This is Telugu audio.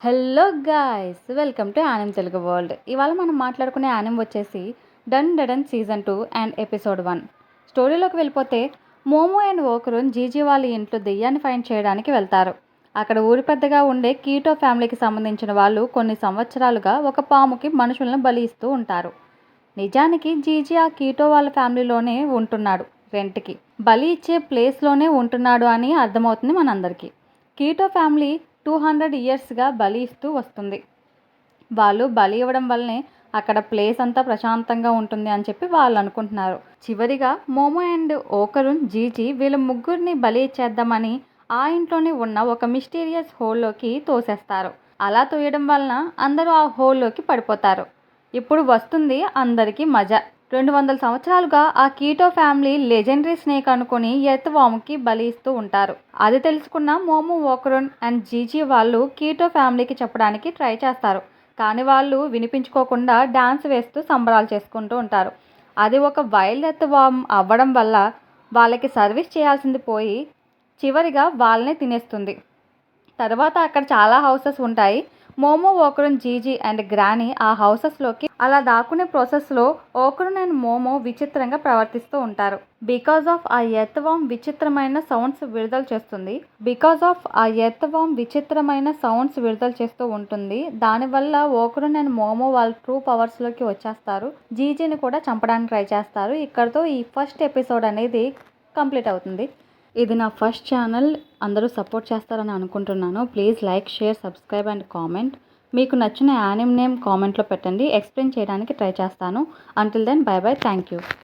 Hello guys, welcome to anime Telugu world. ఇవాళ మనం మాట్లాడుకునే యానిమ్ వచ్చేసి డన్ డడన్ సీజన్ 2 అండ్ ఎపిసోడ్ 1. స్టోరీలోకి వెళ్ళిపోతే మోమో అండ్ ఓకరున్ జీజీ వాళ్ళ ఇంట్లో దెయ్యాన్ని ఫైండ్ చేయడానికి వెళ్తారు. అక్కడ ఊరి పెద్దగా ఉండే కీటో ఫ్యామిలీకి సంబంధించిన వాళ్ళు కొన్ని సంవత్సరాలుగా ఒక పాముకి మనుషులను బలి ఇస్తూ ఉంటారు. నిజానికి జీజీ ఆ కీటో వాళ్ళ ఫ్యామిలీలోనే ఉంటున్నాడు, రెంట్కి. బలి ఇచ్చే ప్లేస్లోనే ఉంటున్నాడు అని అర్థమవుతుంది మనందరికీ. కీటో ఫ్యామిలీ 200 ఇయర్స్గా బలి ఇస్తూ వస్తుంది. వాళ్ళు బలి ఇవ్వడం వల్లనే అక్కడ ప్లేస్ అంతా ప్రశాంతంగా ఉంటుంది అని చెప్పి వాళ్ళు అనుకుంటున్నారు. చివరిగా మోమో అండ్ ఓకరున్ జీజీ వీళ్ళ ముగ్గురిని బలి ఇచ్చేద్దామని ఆ ఇంట్లోనే ఉన్న ఒక మిస్టీరియస్ హోల్లోకి తోసేస్తారు. అలా తోయడం వలన అందరూ ఆ హోల్లోకి పడిపోతారు. ఇప్పుడు వస్తుంది అందరికీ మజా. 200 సంవత్సరాలుగా ఆ కీటో ఫ్యామిలీ లెజెండరీ స్నేక్ అనుకుని ఎర్త్వామ్కి బలి ఇస్తూ ఉంటారు. అది తెలుసుకున్న మోమో, ఓకరున్ అండ్ జీజీ వాళ్ళు కీటో ఫ్యామిలీకి చెప్పడానికి ట్రై చేస్తారు. కానీ వాళ్ళు వినిపించుకోకుండా డాన్స్ వేస్తూ సంబరాలు చేసుకుంటూ ఉంటారు. అది ఒక వైల్డ్ ఎర్త్వామ్ అవ్వడం వల్ల వాళ్ళకి సర్వీస్ చేయాల్సింది పోయి చివరిగా వాళ్ళనే తినేస్తుంది. తర్వాత అక్కడ చాలా హౌసెస్ ఉంటాయి. మోమో, ఓకరున్, జీజీ అండ్ గ్రానీ ఆ హౌసెస్లోకి అలా దాక్కునే ప్రాసెస్లో ఓకరున్ అండ్ మోమో విచిత్రంగా ప్రవర్తిస్తూ ఉంటారు. బికాజ్ ఆఫ్ ఆ ఎర్త్వామ్ విచిత్రమైన సౌండ్స్ విడుదల చేస్తూ ఉంటుంది. దానివల్ల ఓకరున్ అండ్ మోమో వాళ్ళ ట్రూ పవర్స్లోకి వచ్చేస్తారు. జీజీని కూడా చంపడానికి ట్రై చేస్తారు. ఇక్కడితో ఈ ఫస్ట్ ఎపిసోడ్ అనేది కంప్లీట్ అవుతుంది. ఇది నా ఫస్ట్ ఛానల్, అందరూ సపోర్ట్ చేస్తారని అనుకుంటున్నాను. Please like, share, subscribe and comment. మీకు నచ్చిన యానిమ్ నేమ్ కామెంట్లో పెట్టండి, ఎక్స్ప్లెయిన్ చేయడానికి ట్రై చేస్తాను. Until then, bye bye, thank you.